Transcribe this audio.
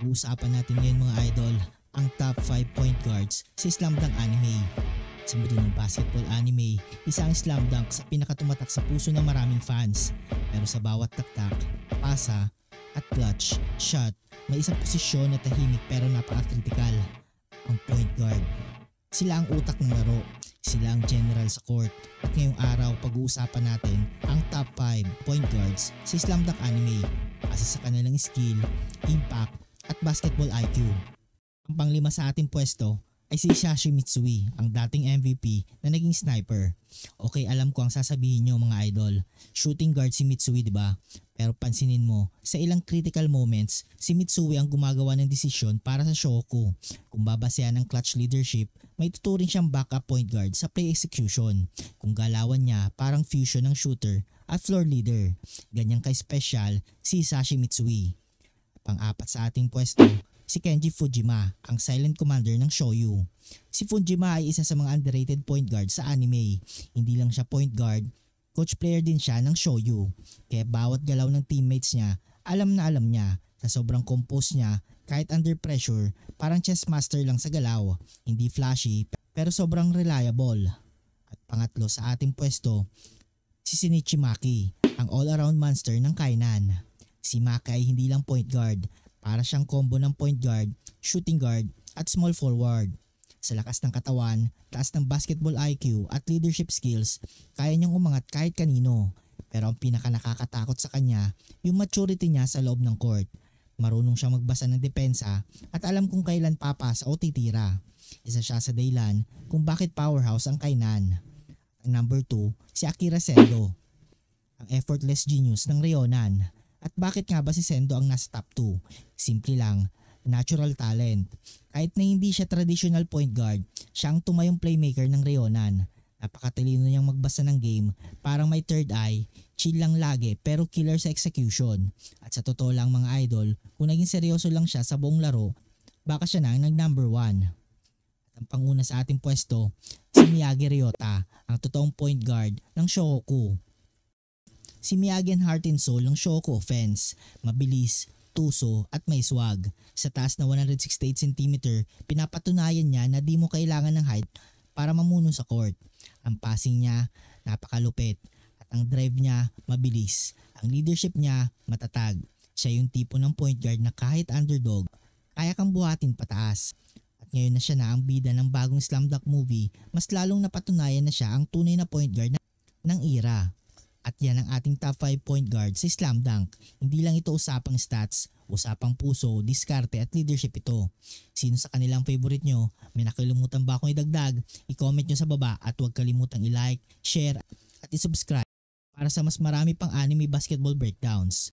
Uusapan natin ngayon mga idol ang top 5 point guards sa Slam Dunk Anime. Sa mundo ng basketball anime, isa ang Slam Dunk sa pinakatumatak sa puso ng maraming fans. Pero sa bawat taktak, pasa at clutch shot, may isang posisyon na tahimik pero napaka-critical. Ang point guard. Sila ang utak ng laro. Sila ang general sa court. At ngayong araw pag-uusapan natin ang top 5 point guards sa Slam Dunk Anime base sa kanilang skill, impact at basketball IQ. Ang panglima sa ating pwesto ay si Hisashi Mitsui, ang dating MVP na naging sniper. Okay, alam ko ang sasabihin nyo mga idol, shooting guard si Mitsui, diba? Pero pansinin mo, sa ilang critical moments, si Mitsui ang gumagawa ng desisyon para sa Shoku. Kung babasehan ng clutch leadership, may tuturing siyang backup point guard sa play execution. Kung galawan niya, parang fusion ng shooter at floor leader. Ganyang ka-special si Hisashi Mitsui. Pang-apat sa ating pwesto, si Kenji Fujima, ang silent commander ng Shoyu. Si Fujima ay isa sa mga underrated point guard sa anime. Hindi lang siya point guard, coach player din siya ng Shoyu. Kaya bawat galaw ng teammates niya, alam na alam niya. Sa sobrang compose niya, kahit under pressure, parang chess master lang sa galaw. Hindi flashy, pero sobrang reliable. At pangatlo sa ating pwesto, si Shinichi Maki, ang all-around monster ng Kainan. Si Maki ay hindi lang point guard, para siyang combo ng point guard, shooting guard at small forward. Sa lakas ng katawan, taas ng basketball IQ at leadership skills, kaya niyang umangat kahit kanino. Pero ang pinaka nakakatakot sa kanya, yung maturity niya sa loob ng court. Marunong siya magbasa ng depensa at alam kung kailan papasa o titira. Isa siya sa dahilan kung bakit powerhouse ang Kainan. Ang number 2, si Akira Sendo, ang effortless genius ng Ryonan. At bakit nga ba si Sendo ang nasa top 2? Simple lang, natural talent. Kahit na hindi siya traditional point guard, siya ang tumayong playmaker ng Ryonan. Napakatalino niyang magbasa ng game, parang may third eye, chill lang lagi pero killer sa execution. At sa totoo lang mga idol, kung naging seryoso lang siya sa buong laro, baka siya na ang nag-number 1. At ang panguna sa ating pwesto, si Miyagi Ryota, ang totoong point guard ng Shohoku. Si Miyagi ang heart and soul ng Shohoku offense, mabilis, tuso at may swag. Sa taas na 168cm, pinapatunayan niya na di mo kailangan ng height para mamuno sa court. Ang passing niya, napakalupit at ang drive niya, mabilis. Ang leadership niya, matatag. Siya yung tipo ng point guard na kahit underdog, kaya kang buhatin pataas. At ngayon na siya na ang bida ng bagong Slam Dunk movie, mas lalong napatunayan na siya ang tunay na point guard ng era. At yan ang ating top 5 point guard sa Slam Dunk. Hindi lang ito usapang stats, usapang puso, diskarte at leadership ito. Sino sa kanilang favorite nyo? May nakalimutan ba akong idagdag? I-comment nyo sa baba at huwag kalimutang i-like, share at i-subscribe para sa mas marami pang anime basketball breakdowns.